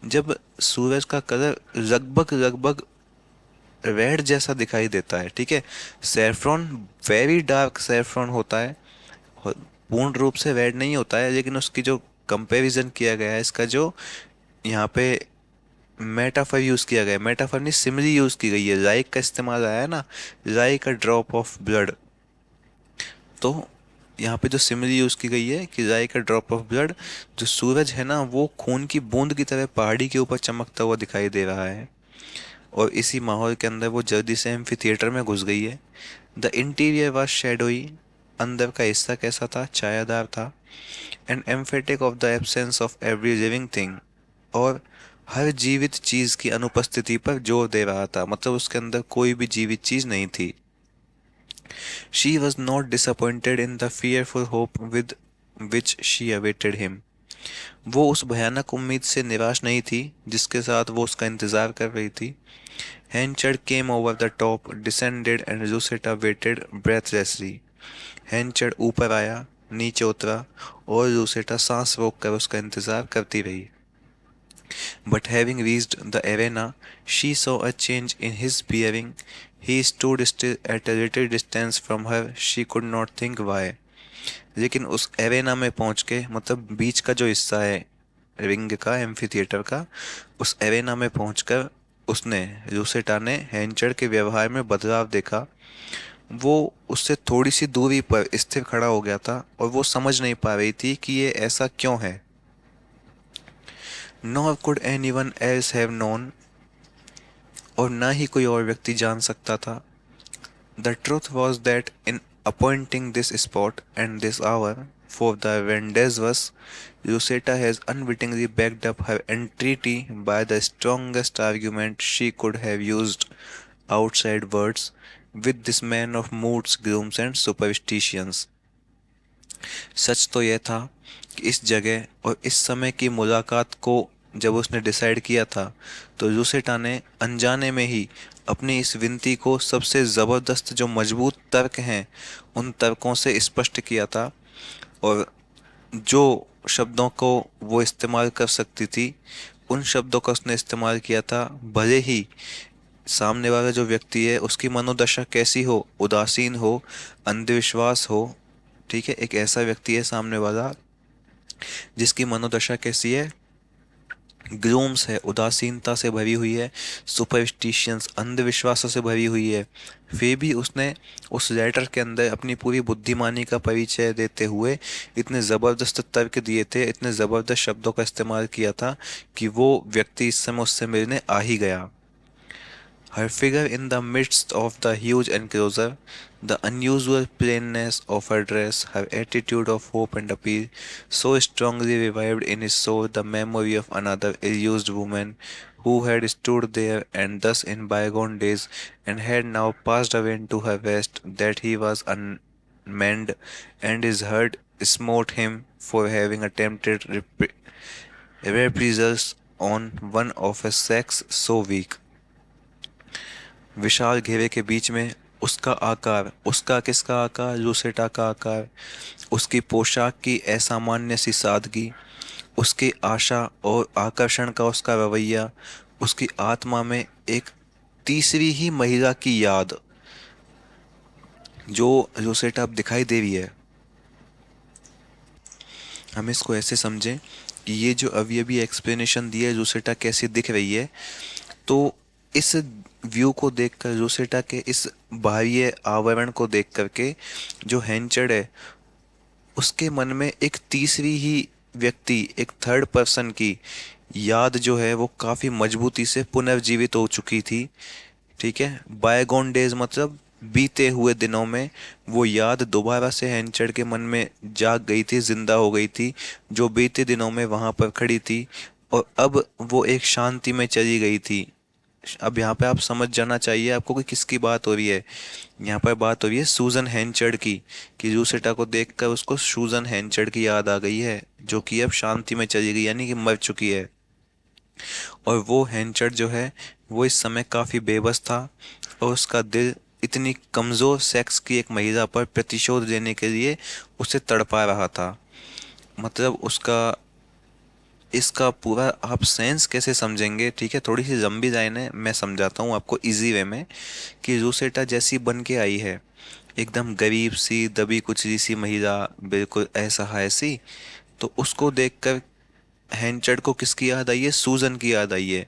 जब सूरज का कलर लगभग लगभग रेड जैसा दिखाई देता है, ठीक है, सैफरन वेरी डार्क सैफरन होता है, पूर्ण रूप से रेड नहीं होता है, लेकिन उसकी जो कंपैरिजन किया गया है, इसका जो यहाँ पे मेटाफर यूज किया गया है, मेटाफर नहीं सिमिली यूज की गई है, लाइक का इस्तेमाल आया है ना, like a drop of blood. तो यहाँ पे जो सिमिली यूज की गई है कि like a drop of blood, जो सूरज है ना वो खून की बूंद की तरह पहाड़ी के ऊपर चमकता हुआ दिखाई दे रहा है। और इसी माहौल के अंदर वो जल्दी से एम्फी थिएटर में घुस गई है। द इंटीरियर वॉज शेडोई, अंदर का हिस्सा कैसा था? छायादार था। And emphatic of the absence of every living thing, और हर जीवित चीज की अनुपस्थिति पर जोर दे रहा था, मतलब उसके अंदर कोई भी जीवित चीज नहीं थी। She was not disappointed in the fearful hope with which she awaited him. वो उस भयानक उम्मीद से निराश नहीं थी जिसके साथ वो उसका इंतजार कर रही थी। Henchard came over the top, descended and Lucetta waited breathlessly। Henchard ऊपर आया, नीचे उतरा और लूसेटा सांस रोक कर उसका इंतजार करती रही। But having reached the arena, she saw a change in his bearing। He stood still at a little distance from her, she could not think why। लेकिन उस एरेना में पहुंच के, मतलब बीच का जो हिस्सा है रिंग का, एम्फी थिएटर का, उस एरेना में पहुंचकर उसने, लूसेटा ने हैंचर के व्यवहार में बदलाव देखा। वो उससे थोड़ी सी दूरी पर स्थिर खड़ा हो गया था और वो समझ नहीं पा रही थी कि ये ऐसा क्यों है। Nor could anyone else have known, और ना ही कोई और व्यक्ति जान सकता था। The truth was that in appointing this spot and this hour for the rendezvous, Lucetta has unwittingly backed up her entreaty by the strongest argument she could have used outside words with this man of moods, glooms and superstitions। सच तो यह था कि इस जगह और इस समय की मुलाकात को जब उसने डिसाइड किया था तो लूसेटा ने अनजाने में ही अपनी इस विनती को सबसे ज़बरदस्त जो मजबूत तर्क हैं उन तर्कों से स्पष्ट किया था। और जो शब्दों को वो इस्तेमाल कर सकती थी उन शब्दों का उसने इस्तेमाल किया था, भले ही सामने वाला जो व्यक्ति है उसकी मनोदशा कैसी हो, उदासीन हो, अंधविश्वास हो। ठीक है, एक ऐसा व्यक्ति है सामने वाला जिसकी मनोदशा कैसी है, ग्लूम्स है, उदासीनता से भरी हुई है, सुपरस्टिशंस, अंधविश्वासों से भरी हुई है। फिर भी उसने उस लेटर के अंदर अपनी पूरी बुद्धिमानी का परिचय देते हुए इतने ज़बरदस्त तर्क दिए थे, इतने ज़बरदस्त शब्दों का इस्तेमाल किया था कि वो व्यक्ति इस समय उससे मिलने आ ही गया। Her figure in the midst of the huge enclosure, the unusual plainness of her dress, her attitude of hope and appeal, so strongly revived in his soul the memory of another ill-used woman who had stood there and thus in bygone days and had now passed away into her rest, that he was unmanned, and his heart smote him for having attempted reprisals on one of his sex so weak. विशाल घेरे के बीच में उसका आकार, उसका किसका आकार, लूसेटा का आकार, उसकी पोशाक की असामान्य सी सादगी, उसकी आशा और आकर्षण का उसका रवैया, उसकी आत्मा में एक तीसरी ही महिला की याद जो लूसेटा अब दिखाई दे रही है। हम इसको ऐसे समझें कि ये जो अभी अभी एक्सप्लेनेशन दिया है लूसेटा कैसी दिख रही है, तो इस व्यू को देखकर, रोसेटा के इस बाह्य आवरण को देख करके जो हैंचर्ड है उसके मन में एक तीसरी ही व्यक्ति, एक थर्ड पर्सन की याद जो है वो काफी मजबूती से पुनर्जीवित हो चुकी थी। ठीक है, बायगॉन डेज मतलब बीते हुए दिनों में वो याद दोबारा से हैंचर्ड के मन में जाग गई थी, जिंदा हो गई थी, जो बीते दिनों में वहां पर खड़ी थी और अब वो एक शांति में चली गई थी। अब यहाँ पे आप समझ जाना चाहिए आपको कि किसकी बात हो रही है। यहाँ पर बात हो रही है सूजन हैंचर्ड की, कि जूसेटा को देखकर उसको सूजन हैंचर्ड की याद आ गई है, जो कि अब शांति में चली गई, यानी कि मर चुकी है। और वो हैंचर्ड जो है वो इस समय काफी बेबस था और उसका दिल इतनी कमजोर सेक्स की एक महिला पर प्रतिशोध लेने के लिए उसे तड़पा रहा था। मतलब उसका, इसका पूरा आप सेंस कैसे समझेंगे, ठीक है, थोड़ी सी लंबी लाइन है, मैं समझाता हूँ आपको इजी वे में। कि रूसेटा जैसी बन के आई है, एकदम गरीब सी दबी कुचली सी महिला, बिल्कुल असहाय सी, तो उसको देखकर हैंचर्ड को किसकी याद आई है, सूजन की याद आई है।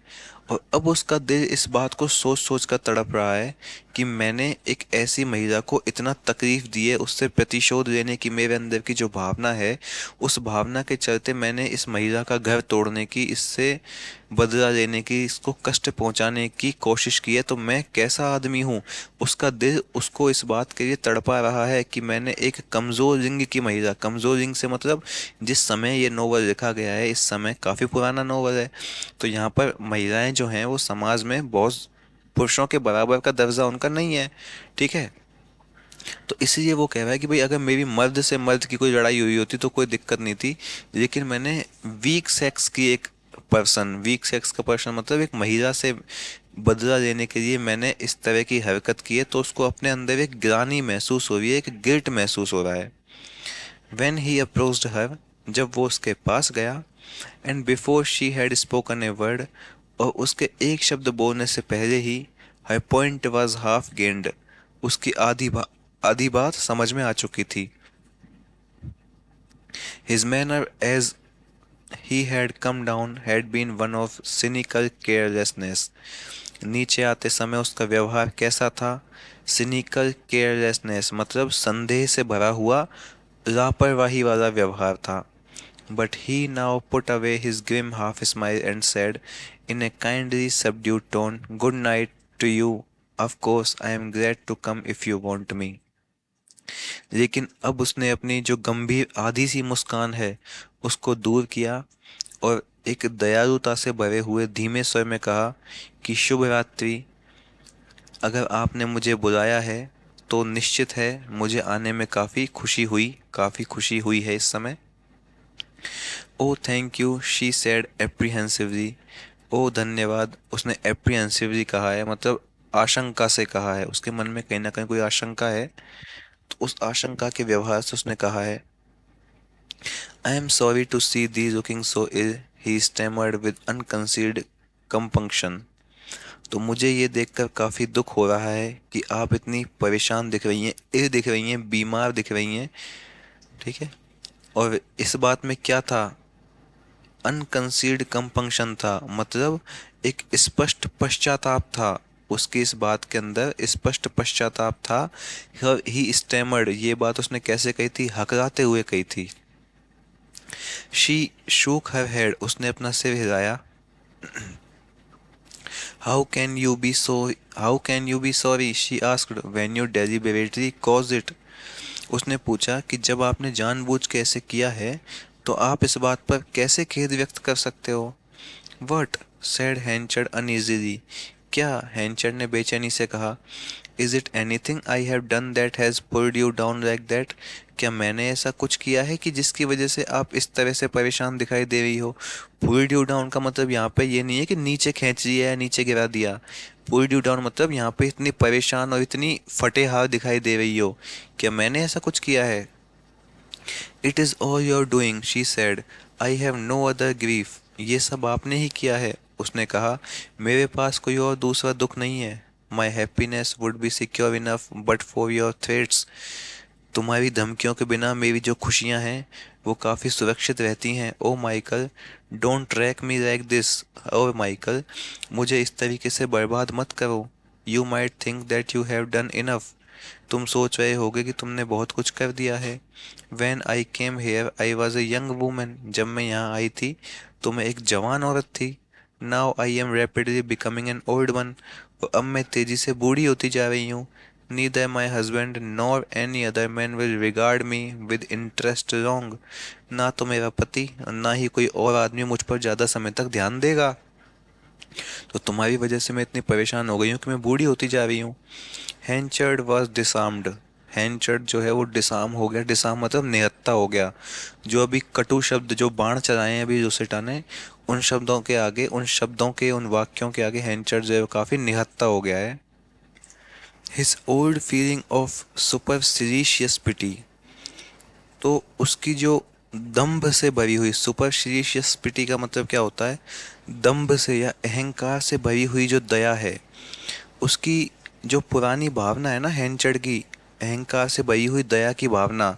और अब उसका दिल इस बात को सोच सोच कर तड़प रहा है कि मैंने एक ऐसी महिला को इतना तकलीफ दी है, उससे प्रतिशोध लेने की मेरे अंदर की जो भावना है, उस भावना के चलते मैंने इस महिला का घर तोड़ने की, इससे बदला लेने की, इसको कष्ट पहुंचाने की कोशिश की है। तो मैं कैसा आदमी हूँ, उसका दिल उसको इस बात के लिए तड़पा रहा है कि मैंने एक कमजोर लिंग की महिला, कमजोर लिंग से मतलब जिस समय ये नोवेल लिखा गया है इस समय काफी पुराना नोवेल है, तो यहाँ पर महिलाएं जो हैं वो समाज में बहुत पुरुषों के बराबर का दर्जा उनका नहीं है। ठीक है, तो इसलिए वो कह रहा है कि भाई अगर मेरी मर्द से मर्द की कोई लड़ाई हुई होती तो कोई दिक्कत नहीं थी, लेकिन मैंने वीक सेक्स की एक पर्सन, वीक सेक्स का पर्सन मतलब एक महिला से बदला लेने के लिए मैंने इस तरह की हरकत की है, तो उसको अपने अंदर एक ग्लानि महसूस हो रही है, एक गिल्ट महसूस हो रहा है। When he approached her, जब वो उसके पास गया, and before she had spoken a word, और उसके एक शब्द बोलने से पहले ही her point was half gained, उसकी आधी बात समझ में आ चुकी थी। His manner as he had come down had been one of cynical carelessness. नीचे आते समय उसका व्यवहार कैसा था, सिनिकल केयरलेसनेस मतलब संदेह से भरा हुआ लापरवाही वाला व्यवहार था। But he now put away his grim half smile and said, in a kindly subdued tone, good night to you. Of course, I am glad to come if you want me. लेकिन अब उसने अपनी जो गंभीर आधी सी मुस्कान है उसको दूर किया और एक दयालुता से भरे हुए धीमे स्वर में कहा कि शुभ रात्रि, अगर आपने मुझे बुलाया है तो निश्चित है मुझे आने में काफ़ी खुशी हुई है इस समय। ओ थैंक यू, शी सेड एप्रीहेंसिवली। ओ धन्यवाद, उसने एप्रीहेंसिवली कहा है, मतलब आशंका से कहा है, उसके मन में कहीं ना कहीं कोई आशंका है, तो उस आशंका के व्यवहार से उसने कहा है। I am sorry to see thee looking so ill, he stammered with unconcealed compunction. तो मुझे ये देखकर काफ़ी दुख हो रहा है कि आप इतनी परेशान दिख रही हैं, इर दिख रही हैं, बीमार दिख रही हैं। ठीक है। और इस बात में क्या था, अनकंसील्ड कंपंक्शन था, मतलब एक स्पष्ट पश्चाताप था। उसकी इस बात के अंदर स्पष्ट पश्चाताप था। ही स्टैमर्ड, ये बात उसने कैसे कही थी, हकराते हुए कही थी। शी शूक हर हेड, उसने अपना सिर हिलाया। How can you be so, how can you be sorry, she asked when you deliberately cause it. उसने पूछा कि जब आपने जानबूझ के ऐसे किया है तो आप इस बात पर कैसे खेद व्यक्त कर सकते हो। वट, सेड हैंचर्ड अनइजीली, क्या, हैंचर्ड ने बेचैनी से कहा। Is it anything I have done that has pulled you down like that, क्या मैंने ऐसा कुछ किया है कि जिसकी वजह से आप इस तरह से परेशान दिखाई दे रही हो। पुल्ड यू डाउन का मतलब यहाँ पे ये नहीं है कि नीचे खींच दिया या नीचे गिरा दिया। पुल्ड यू डाउन मतलब यहाँ पे इतनी परेशान और इतनी फटे हाथ दिखाई दे रही हो, क्या मैंने ऐसा कुछ किया है। It is all your doing, she said, I have no other grief, ये सब आपने ही किया है। उसने कहा, मेरे पास कोई और दूसरा दुख नहीं है। My happiness would be secure enough but for your threats, तुम्हारी धमकियों के बिना मेरी जो खुशियां हैं वो काफ़ी सुरक्षित रहती हैं। Oh Michael, don't track me like this. Oh Michael, मुझे इस तरीके से बर्बाद मत करो। You might think that you have done enough, तुम सोच रहे होगे कि तुमने बहुत कुछ कर दिया है। When I came here, I was a young woman. जब मैं यहाँ आई थी तो मैं एक जवान औरत थी। Now I am rapidly becoming an old one. और अब मैं तेजी से बूढ़ी होती जा रही हूँ। Neither my husband nor any other man will regard me with interest wrong. ना तो मेरा पति और ना ही कोई और आदमी मुझ पर ज़्यादा समय तक ध्यान देगा। तो तुम्हारी वजह से मैं इतनी परेशान हो गई हूँ कि मैं बूढ़ी होती जा रही हूँ। हैंचर्ड वॉज डिसार्म्ड, हैंचर्ड जो है वो डिसार्म हो गया। डिसार्म मतलब निहत्था हो गया। जो अभी कटु शब्द जो बाण चलाए हैं अभी जोसेटा ने, उन शब्दों के आगे, उन शब्दों के, उन वाक्यों के आगे हैंचर्ड जो है वो काफी निहत्था हो गया है। His old feeling of superstitious pity, तो उसकी जो दंभ से भरी हुई, सुपरस्टिशियस पिटी का मतलब क्या होता है, दंभ से या अहंकार से भरी हुई जो दया है, उसकी जो पुरानी भावना है ना हैंचर्ड की, अहंकार से भरी हुई दया की भावना,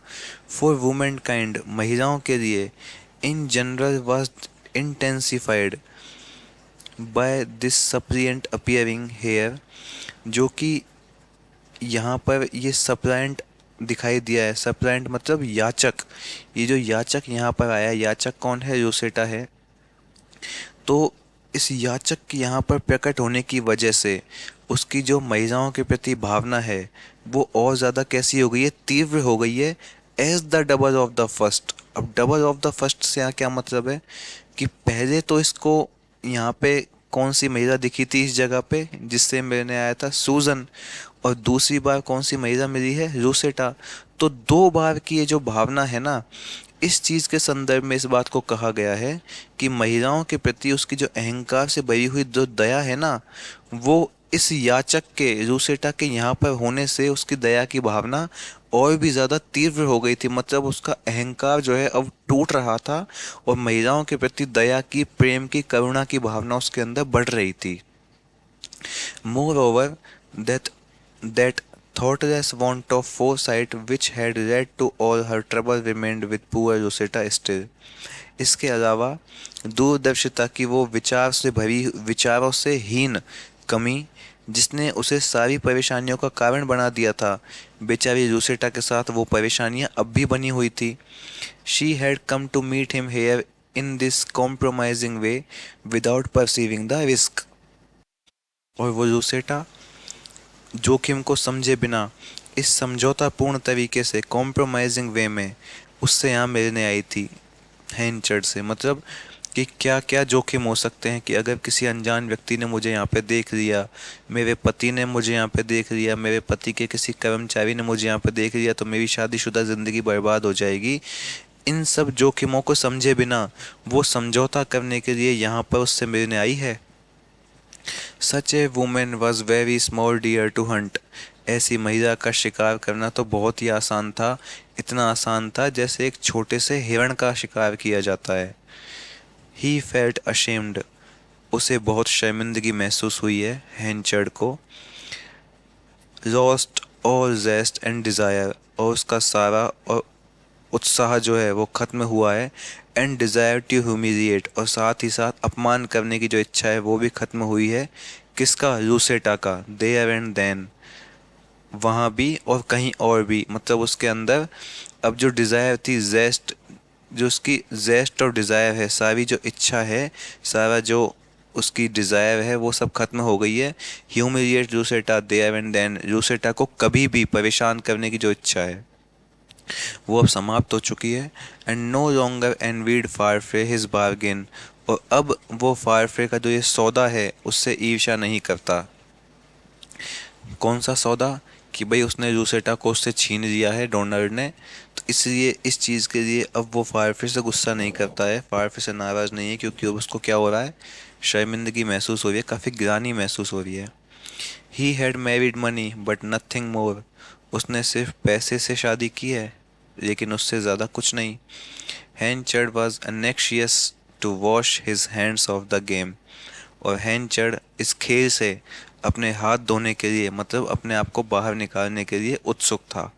फॉर वुमेन काइंड, महिलाओं के लिए, in general was intensified by this suppliant appearing here, जो कि यहाँ पर ये सप्लायंट दिखाई दिया है। सप्लायंट मतलब याचक। ये जो याचक यहाँ पर आया, याचक कौन है, योसेटा है। तो इस याचक की यहाँ पर प्रकट होने की वजह से उसकी जो महिलाओं के प्रति भावना है वो और ज़्यादा कैसी हो गई है, तीव्र हो गई है। As the double of the first. अब डबल ऑफ द फर्स्ट से यहाँ क्या मतलब है कि पहले तो इसको यहाँ पे कौन सी महिला दिखी थी इस जगह पे जिससे मिलने आया था, सूजन। और दूसरी बार कौन सी महिला मिली है, रोसेटा। तो दो बार की ये जो भावना है ना, इस चीज के संदर्भ में इस बात को कहा गया है कि महिलाओं के प्रति उसकी जो अहंकार से भरी हुई जो दया है ना, वो इस याचक के, रूसेटा के यहाँ पर होने से उसकी दया की भावना और भी ज्यादा तीव्र हो गई थी। मतलब उसका अहंकार जो है अब टूट रहा था और महिलाओं के प्रति दया की, प्रेम की, करुणा की भावना उसके अंदर बढ़ रही थी। More over that that thoughtless want of foresight which had led to all her trouble remained with poor Rosetta still. इसके अलावा दूरदर्शिता की वो विचार से भरी, विचारों से हीन कमी जिसने उसे सारी परेशानियों का कारण बना दिया था, बेचारी रूसेटा के साथ वो परेशानियां अब भी बनी हुई थी। She had come to meet him here in this compromising way without perceiving the risk. और वो रूसेटा जोखिम को समझे बिना, इस समझौतापूर्ण तरीके से, कॉम्प्रोमाइजिंग वे में उससे यहाँ मिलने आई थी हैंचर्ड से। मतलब कि क्या क्या जोखिम हो सकते हैं कि अगर किसी अनजान व्यक्ति ने मुझे यहाँ पे देख लिया, मेरे पति ने मुझे यहाँ पे देख लिया, मेरे पति के किसी कर्मचारी ने मुझे यहाँ पे देख लिया तो मेरी शादीशुदा ज़िंदगी बर्बाद हो जाएगी। इन सब जोखिमों को समझे बिना वो समझौता करने के लिए यहाँ पर उससे मिलने आई है। Such a woman was very small deer to hunt, ऐसी महिला का शिकार करना तो बहुत ही आसान था। इतना आसान था जैसे एक छोटे से हिरण का शिकार किया जाता है। ही फेल्ट अशेम्ड, उसे बहुत शर्मिंदगी महसूस हुई है, हैंचर्ड को। लॉस्ट ऑल जेस्ट एंड डिज़ायर, और उसका सारा और उत्साह जो है वो खत्म हुआ है। एंड डिज़ायर टू ह्यूमिलिएट, और साथ ही साथ अपमान करने की जो इच्छा है वो भी खत्म हुई है। किसका? लूसेटा का। देयर एंड देन, वहाँ भी और कहीं और भी, मतलब उसके अंदर अब जो डिज़ायर थी, जेस्ट, जो उसकी जेस्ट और डिज़ायर है, सारी जो इच्छा है, सारा जो उसकी डिज़ायर है वो सब खत्म हो गई है। ह्यूमिलिएट लूसेटा देयर एंड देन, लूसेटा को कभी भी परेशान करने की जो इच्छा है वो अब समाप्त हो चुकी है। And no longer envied Farfrae his bargain, और अब वो फारफ्रे का जो ये सौदा है उससे ईर्ष्या नहीं करता। कौन सा सौदा? कि भाई उसने लूसेटा को उससे छीन लिया है डोनाल्ड ने, तो इसलिए इस चीज़ के लिए अब वो फारफ्रे से गुस्सा नहीं करता है, फारफ्रे से नाराज़ नहीं है, क्योंकि अब उसको क्या हो रहा है? शर्मिंदगी महसूस हो रही है, काफ़ी ग्लानि महसूस हो रही है। He had married money but nothing more, उसने सिर्फ पैसे से शादी की है लेकिन उससे ज़्यादा कुछ नहीं। Henchard was anxious to wash his hands off the game, और हैंचर्ड इस खेल से अपने हाथ धोने के लिए, मतलब अपने आप को बाहर निकालने के लिए उत्सुक था।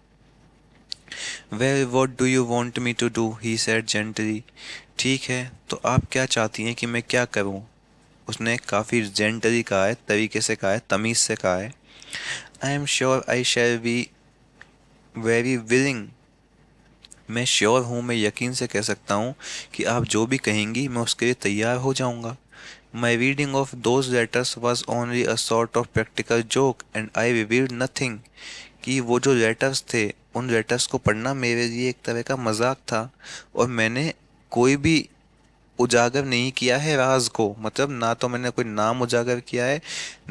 Well what do you want me to do, he said gently, ठीक है तो आप क्या चाहती हैं कि मैं क्या करूं? उसने काफ़ी जेंटली कहा है, तरीके से कहा है, तमीज़ से कहा है। I am sure I shall be very willing, मैं श्योर हूँ, मैं यकीन से कह सकता हूँ कि आप जो भी कहेंगी मैं उसके लिए तैयार हो जाऊँगा। My reading of those letters was only a sort of practical joke and I revealed nothing, कि वो जो लेटर्स थे, उन लेटर्स को पढ़ना मेरे लिए एक तरह का मजाक था, और मैंने कोई भी उजागर नहीं किया है राज को, मतलब ना तो मैंने कोई नाम उजागर किया है,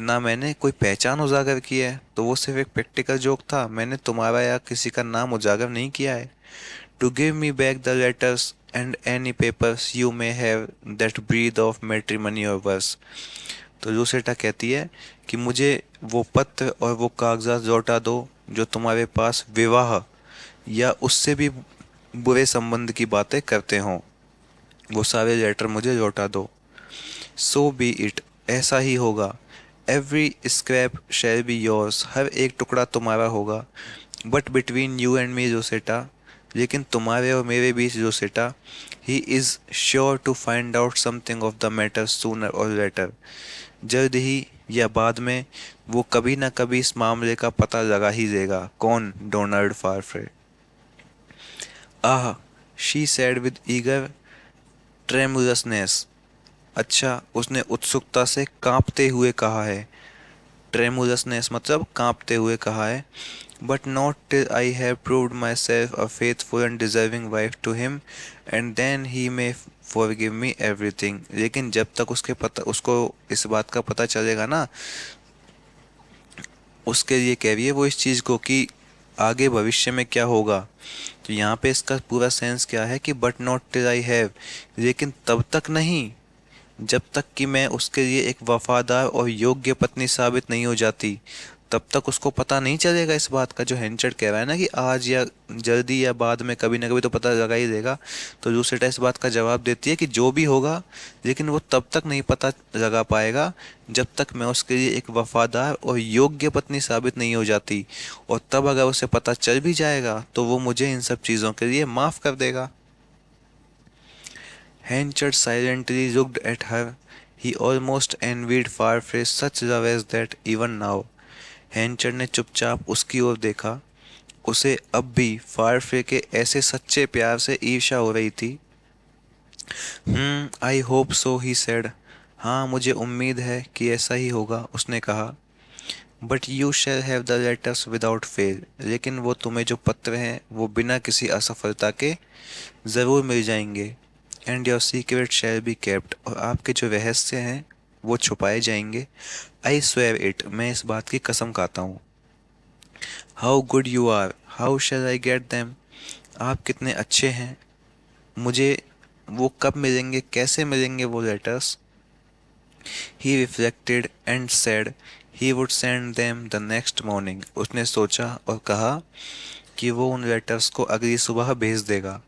ना मैंने कोई पहचान उजागर की है, तो वो सिर्फ एक प्रैक्टिकल जोक था, मैंने तुम्हारा या किसी का नाम उजागर नहीं किया है। To give me back the letters and any papers you may have that breathe of matrimony or worse. तो लूसेटा कहती है कि मुझे वो पत्र और वो कागजात लौटा दो जो तुम्हारे पास विवाह या उससे भी बुरे संबंध की बातें करते हों, वो सारे लेटर मुझे लौटा दो। सो बी इट, ऐसा ही होगा। Every scrap shall be yours, हर एक टुकड़ा तुम्हारा होगा। But between you and me Josetta, लेकिन तुम्हारे और मेरे बीच जोसेटा, he is sure to find out something of the matter sooner or later, जल्द ही या बाद में वो कभी ना कभी इस मामले का पता लगा ही देगा। कौन? Donald Farfrae. Ah, she said with eager tremulousness, अच्छा, उसने उत्सुकता से कांपते हुए कहा है। ट्रेमुलसनेस मतलब कांपते हुए कहा है। But not till I have proved myself a faithful and deserving wife to him, and then he may forgive me everything, लेकिन जब तक उसको इस बात का पता चलेगा ना, उसके लिए कह रही है वो इस चीज़ को कि आगे भविष्य में क्या होगा। तो यहाँ पे इसका पूरा सेंस क्या है कि but not till I have, लेकिन तब तक नहीं जब तक कि मैं उसके लिए एक वफादार और योग्य पत्नी साबित नहीं हो जाती, तब तक उसको पता नहीं चलेगा इस बात का, जो हेंचर्ड कह रहा है ना कि आज या जल्दी या बाद में कभी ना कभी तो पता लगा ही देगा। तो लूसेटा इस बात का जवाब देती है कि जो भी होगा, लेकिन वो तब तक नहीं पता लगा पाएगा जब तक मैं उसके लिए एक वफादार और योग्य पत्नी साबित नहीं हो जाती, और तब अगर उसे पता चल भी जाएगा तो वो मुझे इन सब चीज़ों के लिए माफ़ कर देगा। Henchard silently looked at her. He almost envied Farfrae such love as that even now. हैंचर ने चुपचाप उसकी ओर देखा, उसे अब भी फारफ्रे के ऐसे सच्चे प्यार से ईर्ष्या हो रही थी। I hope so, he said, हाँ मुझे उम्मीद है कि ऐसा ही होगा, उसने कहा। But you shall have the letters without fail, लेकिन वो तुम्हें जो पत्र हैं वो बिना किसी असफलता के ज़रूर मिल जाएंगे। And your secret shall be kept, और आपके जो रहस्य हैं वो छुपाए जाएंगे। आई स्वेयर इट, मैं इस बात की कसम खाता हूँ। How good you are, how shall I get them, आप कितने अच्छे हैं, मुझे वो कब मिलेंगे, कैसे मिलेंगे वो letters? He reflected and said he would send them the next morning, उसने सोचा और कहा कि वो उन लेटर्स को अगली सुबह भेज देगा।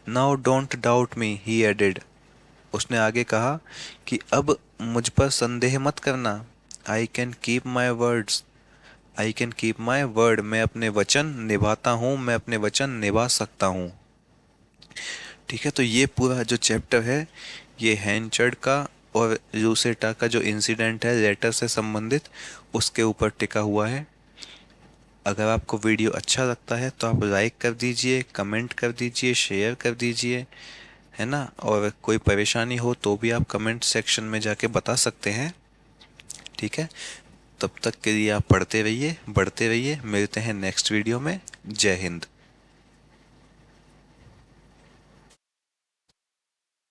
Now don't doubt me, he added, उसने आगे कहा कि अब मुझ पर संदेह मत करना। I can keep my words, I can keep my word, मैं अपने वचन निभाता हूँ, मैं अपने वचन निभा सकता हूँ। ठीक है, तो ये पूरा जो चैप्टर है ये हैंचर्ड का और यूसेटा का जो इंसिडेंट है लेटर से संबंधित, उसके ऊपर टिका हुआ है। अगर आपको वीडियो अच्छा लगता है तो आप लाइक कर दीजिए, कमेंट कर दीजिए, शेयर कर दीजिए, है ना। और कोई परेशानी हो तो भी आप कमेंट सेक्शन में जाके बता सकते हैं। ठीक है, तब तक के लिए आप पढ़ते रहिए, बढ़ते रहिए, मिलते हैं नेक्स्ट वीडियो में। जय हिंद।